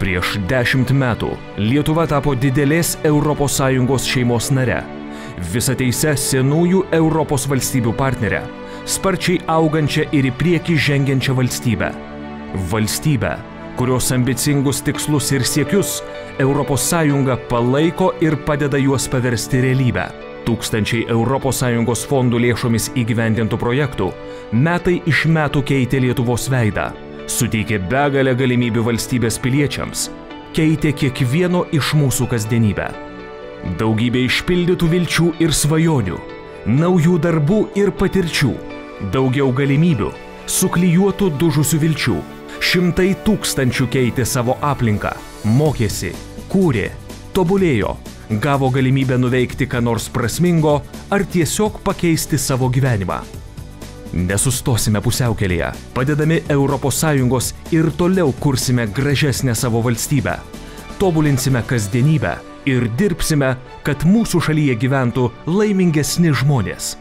Prieš 10 metų Lietuva tapo didelės ES šeimos nare, visateise senųjų Europos valstybių partnerę, sparčiai augančią ir į priekį žengiančią valstybę. Valstybę, kurios ambicingus tikslus ir siekius ES palaiko ir padeda juos paversti realybę. Tūkstančiai ES fondų lėšomis įgyvendintų projektų metai iš metų keitė Lietuvos veidą, suteikė begalę galimybių valstybės piliečiams, keitė kiekvieno iš mūsų kasdienybę. Daugybė išpildytų vilčių ir svajonių, naujų darbų ir patirčių, daugiau galimybių, suklijuotų dužusių vilčių. Šimtai tūkstančių keitė savo aplinką, mokėsi, kūrė, tobulėjo, gavo galimybę nuveikti ką nors prasmingo ar tiesiog pakeisti savo gyvenimą. Nesustosime pusiaukelėje, padedami ES ir toliau kursime gražesnę savo valstybę, tobulinsime kasdienybę ir dirbsime, kad mūsų šalyje gyventų laimingesni žmonės.